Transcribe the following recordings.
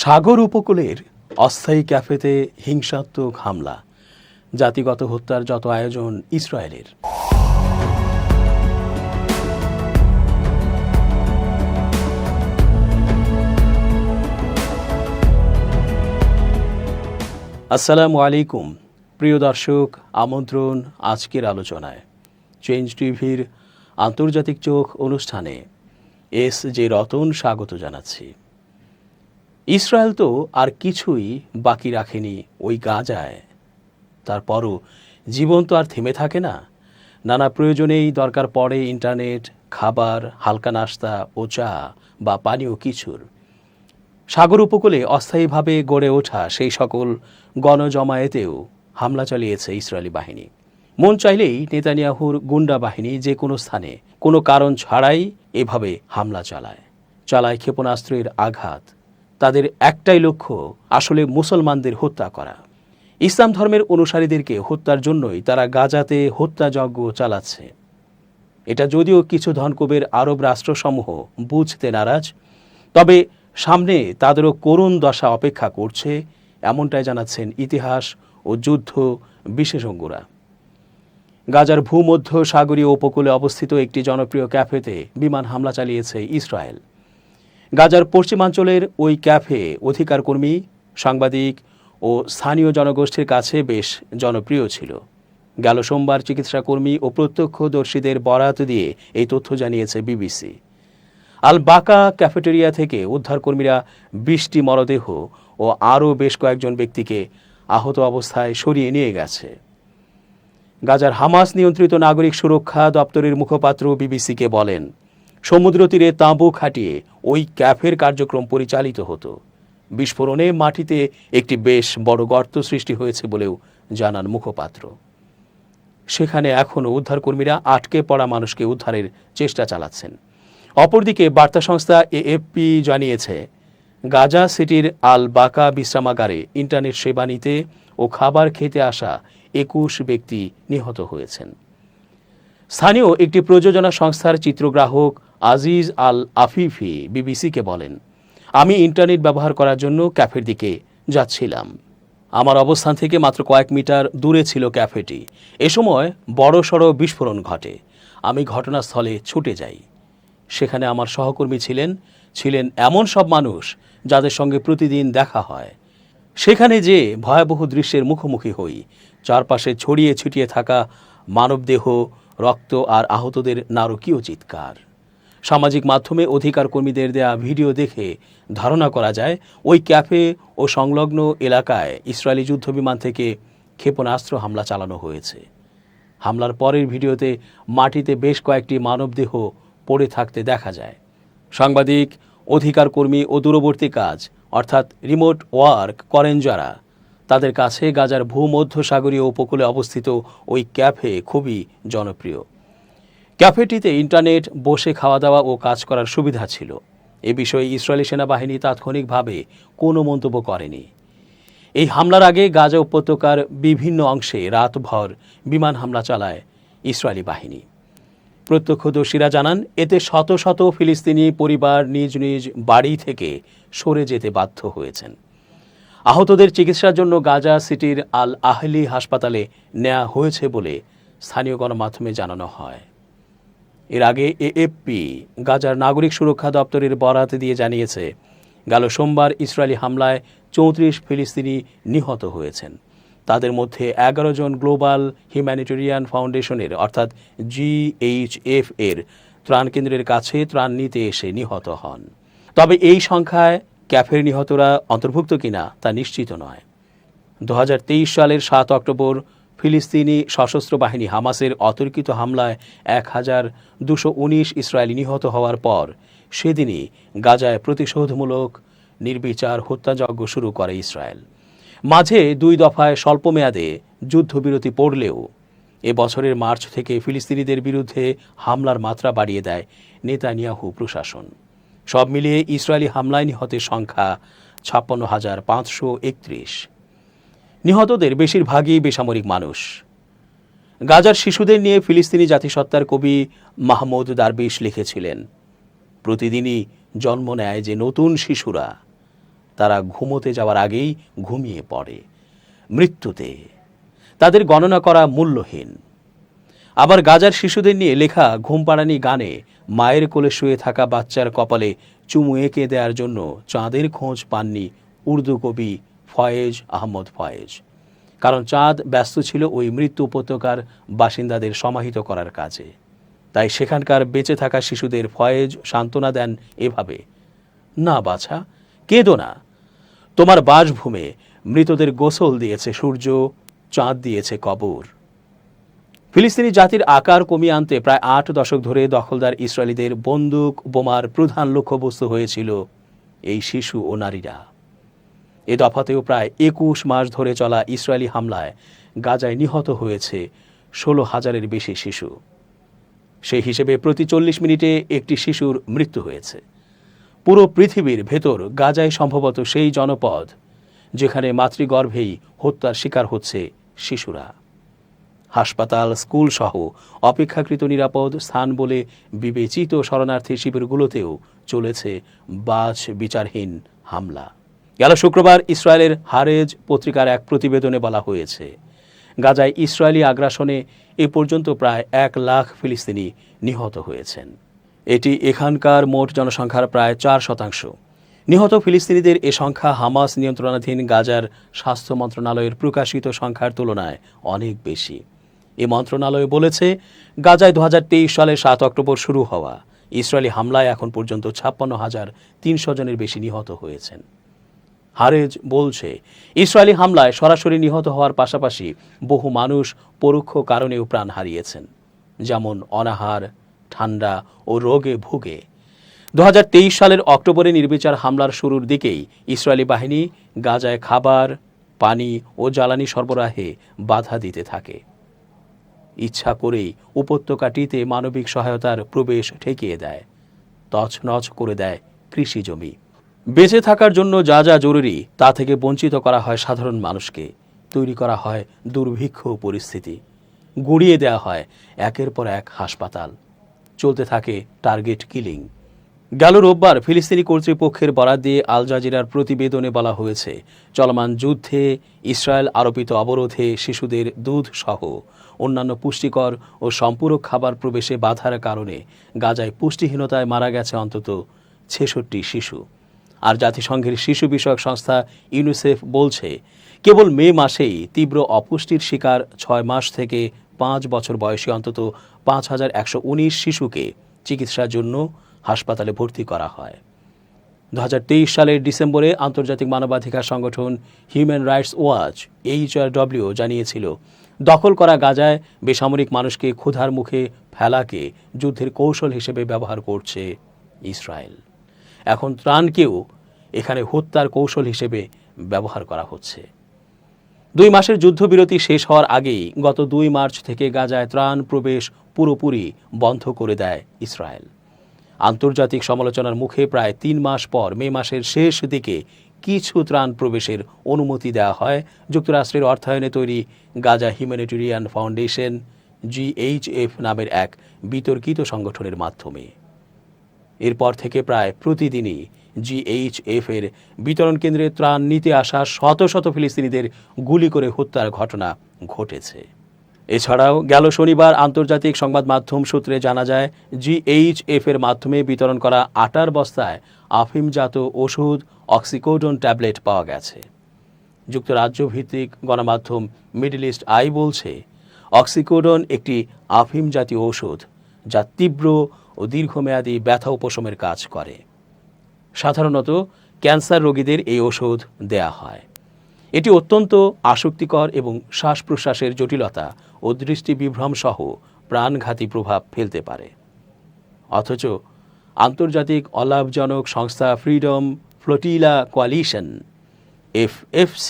সাগর উপকূলের অস্থায়ী ক্যাফেতে হিংসাত্মক হামলা, জাতিগত হত্যার যত আয়োজন ইসরায়েলের। আসসালামু আলাইকুম প্রিয় দর্শক, আমন্ত্রণ আজকের আলোচনায়। চেঞ্জ টিভির আন্তর্জাতিক চোখ অনুষ্ঠানে এস জে রতন স্বাগত জানাচ্ছি। ইসরায়েল তো আর কিছুই বাকি রাখেনি ওই গাজায়। তারপরও জীবন তো আর থেমে থাকে না। নানা প্রয়োজনেই দরকার পড়ে ইন্টারনেট, খাবার, হালকা নাস্তা ও চা বা পানীয় কিছুর। সাগর উপকূলে অস্থায়ীভাবে গড়ে ওঠা সেই সকল গণজমায়েতেও হামলা চালিয়েছে ইসরায়েলি বাহিনী। মন চাইলেই নেতানিয়াহুর গুন্ডা বাহিনী যে কোনো স্থানে কোনো কারণ ছাড়াই এভাবে হামলা চালায় ক্ষেপণাস্ত্রের আঘাত। তাদের একটাই লক্ষ্য আসলে মুসলমানদের হত্যা করা। ইসলাম ধর্মের অনুসারীদেরকে হত্যার জন্যই তারা গাজাতে হত্যাযজ্ঞ চালাচ্ছে। এটা যদিও কিছু ধনকুবের আরব রাষ্ট্রসমূহ বুঝতে নারাজ, তবে সামনে তাদেরও করুণ দশা অপেক্ষা করছে, এমনটাই জানাচ্ছেন ইতিহাস ও যুদ্ধ বিশেষজ্ঞরা। গাজার ভূমধ্য সাগরীয় উপকূলে অবস্থিত একটি জনপ্রিয় ক্যাফেতে বিমান হামলা চালিয়েছে ইসরায়েল। গাজার পশ্চিমাঞ্চলের ওই ক্যাফে অধিকারকর্মী, সাংবাদিক ও স্থানীয় জনগোষ্ঠীর কাছে বেশ জনপ্রিয় ছিল। গেল সোমবার চিকিৎসাকর্মী ও প্রত্যক্ষদর্শীদের বরাত দিয়ে এই তথ্য জানিয়েছে বিবিসি। আল বাকা ক্যাফেটেরিয়া থেকে উদ্ধারকর্মীরা 20টি মরদেহ ও আরও বেশ কয়েকজন ব্যক্তিকে আহত অবস্থায় সরিয়ে নিয়ে গেছে। গাজার হামাস নিয়ন্ত্রিত নাগরিক সুরক্ষা দপ্তরের মুখপাত্র বিবিসিকে বলেন, সমুদ্র তীরে তাঁবু খাটিয়ে ওই ক্যাফের কার্যক্রম পরিচালিত হতো। বিস্ফোরণে মাটিতে একটি বেশ বড় গর্ত সৃষ্টি হয়েছে বলেও জানান মুখপাত্র। সেখানে এখনও উদ্ধারকর্মীরা আটকে পড়া মানুষকে উদ্ধারের চেষ্টা চালাচ্ছেন। অপরদিকে বার্তা সংস্থা এএফপি জানিয়েছে, গাজা সিটির আল বাকা বিশ্রামাগারে ইন্টারনেট সেবা নিতে ও খাবার খেতে আসা 21 ব্যক্তি নিহত হয়েছেন। স্থানীয় একটি প্রযোজনা সংস্থার চিত্রগ্রাহক আজিজ আল আফিফি বিবিসিকে বলেন, আমি ইন্টারনেট ব্যবহার করার জন্য ক্যাফের দিকে যাচ্ছিলাম। আমার অবস্থান থেকে মাত্র কয়েক মিটার দূরে ছিল ক্যাফেটি। এ সময় বড়সড় বিস্ফোরণ ঘটে। আমি ঘটনাস্থলে ছুটে যাই। সেখানে আমার সহকর্মী ছিলেন এমন সব মানুষ যাদের সঙ্গে প্রতিদিন দেখা হয়। সেখানে যে ভয়াবহ দৃশ্যের মুখোমুখি হই, চারপাশে ছড়িয়ে ছিটিয়ে থাকা মানবদেহ, রক্ত আর আহতদের নারকীয় চিৎকার। সামাজিক মাধ্যমে অধিকার কর্মীদের দেয়া ভিডিও দেখে ধারণা করা যায় ওই ক্যাফে ও সংলগ্ন এলাকায় ইসরায়েলি যুদ্ধবিমান থেকে ক্ষেপণাস্ত্র হামলা চালানো হয়েছে। হামলার পরের ভিডিওতে মাটিতে বেশ কয়েকটি মানবদেহ পড়ে থাকতে দেখা যায়। সাংবাদিক, অধিকার কর্মী ও দূরবর্তী কাজ অর্থাৎ রিমোট ওয়ার্ক করেন যারা, তাদের কাছে গাজার ভূমধ্য সাগরীয় উপকূলে অবস্থিত ওই ক্যাফে খুবই জনপ্রিয়। ক্যাফেটিতে ইন্টারনেট, বসে খাওয়া দাওয়া ও কাজ করার সুবিধা ছিল। এ বিষয়ে ইসরায়েলি সেনাবাহিনী তাৎক্ষণিকভাবে কোনো মন্তব্য করেনি। এই হামলার আগে গাজা উপত্যকার বিভিন্ন অংশে রাতভর বিমান হামলা চালায় ইসরায়েলি বাহিনী। প্রত্যক্ষদর্শীরা জানান, এতে শত শত ফিলিস্তিনি পরিবার নিজ নিজ বাড়ি থেকে সরে যেতে বাধ্য হয়েছেন। আহতদের চিকিৎসার জন্য গাজা সিটির আল আহলি হাসপাতালে নেওয়া হয়েছে বলে স্থানীয় গণমাধ্যমে জানানো হয়। এর আগে এএফপি গাজার নাগরিক সুরক্ষা দপ্তরের বরাত দিয়ে জানিয়েছে, গেল সোমবার ইসরায়েলি হামলায় 34 ফিলিস্তিনি নিহত হয়েছেন। তাদের মধ্যে 11 জন গ্লোবাল হিউম্যানিটেরিয়ান ফাউন্ডেশনের অর্থাৎ GHF এর ত্রাণ কেন্দ্রের কাছে ত্রাণ নিতে এসে নিহত হন। তবে এই সংখ্যায় ক্যাফের নিহতরা অন্তর্ভুক্ত কিনা তা নিশ্চিত নয়। 2023 সালের 7 অক্টোবর ফিলিস্তিনি সশস্ত্র বাহিনী হামাসের অতর্কিত হামলায় 1219 ইসরায়েলি নিহত হওয়ার পর সেদিনই গাজায় প্রতিশোধমূলক নির্বিচার হত্যাযজ্ঞ শুরু করে ইসরায়েল। মাঝে 2 দফায় স্বল্পমেয়াদে যুদ্ধবিরতি পড়লেও এ বছরের মার্চ থেকে ফিলিস্তিনিদের বিরুদ্ধে হামলার মাত্রা বাড়িয়ে দেয় নেতানিয়াহু প্রশাসন। সব মিলিয়ে ইসরায়েলি হামলায় নিহতের সংখ্যা 56,531। নিহতদের বেশিরভাগই বেসামরিক মানুষ। গাজার শিশুদের নিয়ে ফিলিস্তিনি জাতিসত্তার কবি মাহমুদ দারবিশ লিখেছিলেন, প্রতিদিনই জন্ম নেয় যে নতুন শিশুরা, তারা ঘুমোতে যাওয়ার আগেই ঘুমিয়ে পড়ে মৃত্যুতে। তাদের গণনা করা মূল্যহীন। আবার গাজার শিশুদের নিয়ে লেখা ঘুমপাড়ানি গানে মায়ের কোলে শুয়ে থাকা বাচ্চার কপালে চুমু এঁকে দেওয়ার জন্য চাঁদের খোঁজ পাননি উর্দু কবি ফয়েজ আহমদ ফয়েজ। কারণ চাঁদ ব্যস্ত ছিল ওই মৃত্যু উপত্যকার বাসিন্দাদের সমাহিত করার কাজে। তাই সেখানকার বেঁচে থাকা শিশুদের ফয়েজ সান্ত্বনা দেন এভাবে, না বাছা, কেঁদো না, তোমার বাসভূমে মৃতদের গোসল দিয়েছে সূর্য, চাঁদ দিয়েছে কবর। ফিলিস্তিনি জাতির আকার কমিয়ে আনতে প্রায় 8 দশক ধরে দখলদার ইসরায়েলিদের বন্দুক বোমার প্রধান লক্ষ্যবস্তু হয়েছিল এই শিশু ও নারীরা। এ দফাতেও প্রায় 21 মাস ধরে চলা ইসরায়েলি হামলায় গাজায় নিহত হয়েছে 16,000-এর বেশি শিশু। সেই হিসেবে প্রতি 40 মিনিটে একটি শিশুর মৃত্যু হয়েছে। পুরো পৃথিবীর ভেতর গাজায় সম্ভবত সেই জনপদ যেখানে মাতৃগর্ভেই হত্যার শিকার হচ্ছে শিশুরা। হাসপাতাল, স্কুল সহ অপেক্ষাকৃত নিরাপদ স্থান বলে বিবেচিত শরণার্থী শিবিরগুলোতেও চলেছে বাছ বিচারহীন হামলা। গেল শুক্রবার ইসরায়েলের হারেজ পত্রিকার এক প্রতিবেদনে বলা হয়েছে, গাজায় ইসরায়েলি আগ্রাসনে এ পর্যন্ত প্রায় 1 লাখ ফিলিস্তিনি নিহত হয়েছেন। এটি এখানকার মোট জনসংখ্যার প্রায় 4%। নিহত ফিলিস্তিনিদের এ সংখ্যা হামাস নিয়ন্ত্রণাধীন গাজার স্বাস্থ্য মন্ত্রণালয়ের প্রকাশিত সংখ্যার তুলনায় অনেক বেশি। এ মন্ত্রণালয় বলেছে, গাজায় 2023 সালের 7 অক্টোবর শুরু হওয়া ইসরায়েলি হামলায় এখন পর্যন্ত 56,300 জনের বেশি নিহত হয়েছেন। হারেজ বলছে, ইসরায়েলি হামলায় সরাসরি নিহত হওয়ার পাশাপাশি বহু মানুষ পরোক্ষ কারণেও প্রাণ হারিয়েছেন, যেমন অনাহার, ঠান্ডা ও রোগে ভুগে। 2023 সালের অক্টোবরে নির্বিচার হামলার শুরুর দিকেই ইসরায়েলি বাহিনী গাজায় খাবার, পানি ও জ্বালানি সরবরাহে বাধা দিতে থাকে। ইচ্ছা করেই উপত্যকাটিতে মানবিক সহায়তার প্রবেশ ঠেকিয়ে দেয়, তছনছ করে দেয় কৃষি জমি। বেঁচে থাকার জন্য যা যা জরুরি তা থেকে বঞ্চিত করা হয় সাধারণ মানুষকে। তৈরি করা হয় দুর্ভিক্ষ পরিস্থিতি। গুঁড়িয়ে দেওয়া হয় একের পর এক হাসপাতাল। চলতে থাকে টার্গেট কিলিং। গেল রোববার ফিলিস্তিনি কর্তৃপক্ষের বরাত দিয়ে আল জাজিরার প্রতিবেদনে বলা হয়েছে, চলমান যুদ্ধে ইসরায়েল আরোপিত অবরোধে শিশুদের দুধ সহ অন্যান্য পুষ্টিকর ও সম্পূরক খাবার প্রবেশে বাধার কারণে গাজায় পুষ্টিহীনতায় মারা গেছে অন্তত 66 শিশু। আর জাতিসংঘের শিশু বিষয়ক সংস্থা ইউনিসেফ বলছে, কেবল মে মাসেই তীব্র অপুষ্টির শিকার 6 মাস থেকে 5 বছর বয়সী অন্তত 5,119 শিশুকে চিকিৎসার জন্য হাসপাতালে ভর্তি করা হয়। 2023 সালের ডিসেম্বরে আন্তর্জাতিক মানবাধিকার সংগঠন হিউম্যান রাইটস ওয়াচ HRW জানিয়েছিল, দখল করা গাজায় বেসামরিক মানুষকে ক্ষুধার মুখে ফেলাকে যুদ্ধের কৌশল হিসেবে ব্যবহার করছে ইসরায়েল। এখন ত্রাণকেও এখানে হত্যার কৌশল হিসেবে ব্যবহার করা হচ্ছে। 2 মাসের যুদ্ধবিরতি শেষ হওয়ার আগেই গত 2 মার্চ থেকে গাজায় ত্রাণ প্রবেশ পুরোপুরি বন্ধ করে দেয় ইসরায়েল। আন্তর্জাতিক সমালোচনার মুখে প্রায় 3 মাস পর মে মাসের শেষ দিকে কিছু ত্রাণ প্রবেশের অনুমতি দেওয়া হয় যুক্তরাষ্ট্রের অর্থায়নে তৈরি গাজা হিউম্যানিটেরিয়ান ফাউন্ডেশন GHF নামের এক বিতর্কিত সংগঠনের মাধ্যমে। এরপর থেকে প্রায় প্রতিদিনই GHF এর বিতরণ কেন্দ্রে ত্রাণ নিতে আসা শত শত ফিলিস্তিনিদের গুলি করে হত্যার ঘটনা ঘটেছে। এছাড়াও গেল শনিবার আন্তর্জাতিক সংবাদ মাধ্যম সূত্রে জানা যায়, GHF এর মাধ্যমে বিতরণ করা আটার বস্তায় আফিমজাত ওষুধ অক্সিকোডন ট্যাবলেট পাওয়া গেছে। যুক্তরাজ্য ভিত্তিক গণমাধ্যম মিডল ইস্ট আই বলছে, অক্সিকোডন একটি আফিম জাতীয় ওষুধ যা তীব্র ও দীর্ঘমেয়াদী ব্যথা উপশমের কাজ করে। সাধারণত ক্যান্সার রোগীদের এই ওষুধ দেয়া হয়। এটি অত্যন্ত আসক্তিকর এবং শ্বাস প্রশ্বাসের জটিলতা ও দৃষ্টি বিভ্রম সহ প্রাণঘাতী প্রভাব ফেলতে পারে। অথচ আন্তর্জাতিক অলাভজনক সংস্থা ফ্রিডম ফ্লোটিলা কোয়ালিশন FFC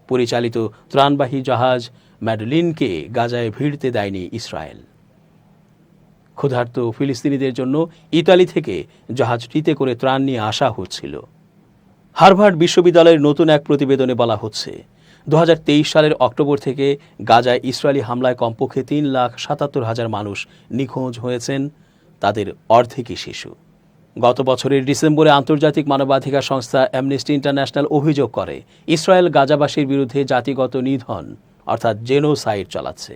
পরিচালিত ত্রাণবাহী জাহাজ ম্যাডলিনকে গাজায় ভিড়তে দেয়নি ইসরায়েল। ক্ষুধার্ত ফিলিস্তিনিদের জন্য ইতালি থেকে জাহাজটিতে করে ত্রাণ নিয়ে আসা হচ্ছিল। হার্ভার্ড বিশ্ববিদ্যালয়ের নতুন এক প্রতিবেদনে বলা হচ্ছে, 2023 সালের অক্টোবর থেকে গাজায় ইসরায়েলি হামলায় কমপক্ষে 3,77,000 মানুষ নিখোঁজ হয়েছেন, তাদের অর্ধেকই শিশু। গত বছরের ডিসেম্বরে আন্তর্জাতিক মানবাধিকার সংস্থা অ্যামনেস্টি ইন্টারন্যাশনাল অভিযোগ করে ইসরায়েল গাজাবাসীর বিরুদ্ধে জাতিগত নিধন অর্থাৎ জেনোসাইড চালাচ্ছে।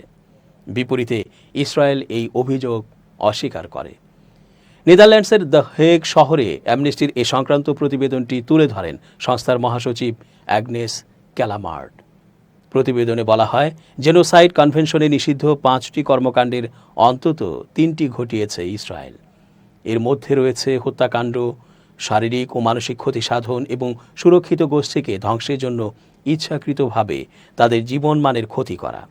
বিপরীতে ইসরায়েল এই অভিযোগ অস্বীকার করে। নেদারল্যান্ডসের দ্য হেগ শহরে অ্যামনেস্টির এ সংক্রান্ত প্রতিবেদনটি তুলে ধরেন সংস্থার মহাসচিব অ্যাগনেস ক্যালামার্ড। প্রতিবেদনে বলা হয়, জেনোসাইড কনভেনশনে নিষিদ্ধ 5টি কর্মকাণ্ডের অন্তত 3টি ঘটিয়েছে ইসরায়েল। এর মধ্যে রয়েছে হত্যাকাণ্ড, শারীরিক ও মানসিক ক্ষতি সাধন এবং সুরক্ষিত গোষ্ঠীকে ধ্বংসের জন্য ইচ্ছাকৃতভাবে তাদের জীবনমানের ক্ষতি করা।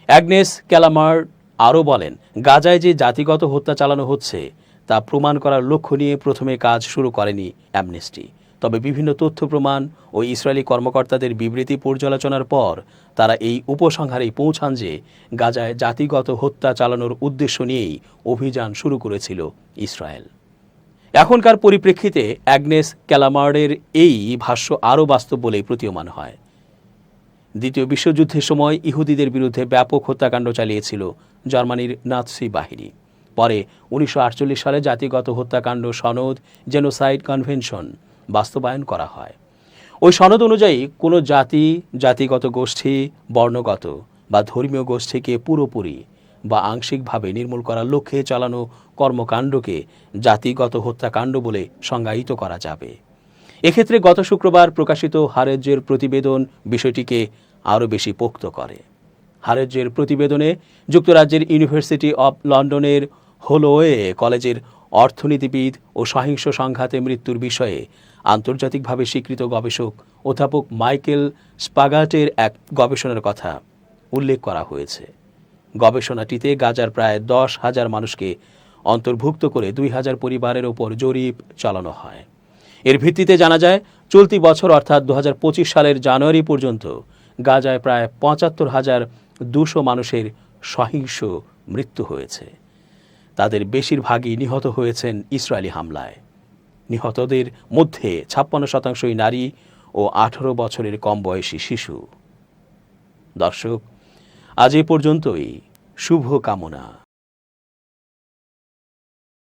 অ্যাগনেস ক্যালামার্ড আরও বলেন, গাজায় যে জাতিগত হত্যা চালানো হচ্ছে তা প্রমাণ করার লক্ষ্য নিয়ে প্রথমে কাজ শুরু করেনি অ্যামনেস্টি। তবে বিভিন্ন তথ্য প্রমাণ ও ইসরায়েলি কর্মকর্তাদের বিবৃতি পর্যালোচনার পর তারা এই উপসংহারেই পৌঁছান যে গাজায় জাতিগত হত্যা চালানোর উদ্দেশ্য নিয়েই অভিযান শুরু করেছিল ইসরায়েল। এখনকার পরিপ্রেক্ষিতে অ্যাগনেস ক্যালামার্ডের এই ভাষ্য আরও বাস্তব বলেই প্রতীয়মান হয়। দ্বিতীয় বিশ্বযুদ্ধের সময় ইহুদিদের বিরুদ্ধে ব্যাপক হত্যাকাণ্ড চালিয়েছিল জার্মানির নাৎসি বাহিনী। পরে 1948 সালে জাতিগত হত্যাকাণ্ড সনদ জেনোসাইড কনভেনশন বাস্তবায়ন করা হয়। ওই সনদ অনুযায়ী কোনো জাতি, জাতিগত গোষ্ঠী, বর্ণগত বা ধর্মীয় গোষ্ঠীকে পুরোপুরি বা আংশিকভাবে নির্মূল করার লক্ষ্যে চালানো কর্মকাণ্ডকে জাতিগত হত্যাকাণ্ড বলে সংজ্ঞায়িত করা যাবে। এক্ষেত্রে গত শুক্রবার প্রকাশিত হারেজ্জের প্রতিবেদন বিষয়টিকে আরও বেশি পোক্ত করে। হারেজ্জের প্রতিবেদনে যুক্তরাজ্যের ইউনিভার্সিটি অব লন্ডনের হোলোওয়ে কলেজের অর্থনীতিবিদ ও সহিংস সংঘাতে মৃত্যুর বিষয়ে আন্তর্জাতিকভাবে স্বীকৃত গবেষক অধ্যাপক মাইকেল স্পাগাটের এক গবেষণার কথা উল্লেখ করা হয়েছে। গবেষণাটিতে গাজার প্রায় 10,000 মানুষকে অন্তর্ভুক্ত করে 2,000 পরিবারের ওপর জরিপ চালানো হয়। এর ভিত্তিতে জানা যায়, চলতি বছর অর্থাৎ 2025 সালের জানুয়ারি পর্যন্ত গাজায় প্রায় 75,200 মানুষের সহিংস মৃত্যু হয়েছে। তাদের বেশিরভাগই নিহত হয়েছেন ইসরায়েলি হামলায়। নিহতদের মধ্যে 56% নারী ও 18 বছরের কম বয়সী শিশু। দর্শক, আজ এ পর্যন্তই। শুভ কামনা।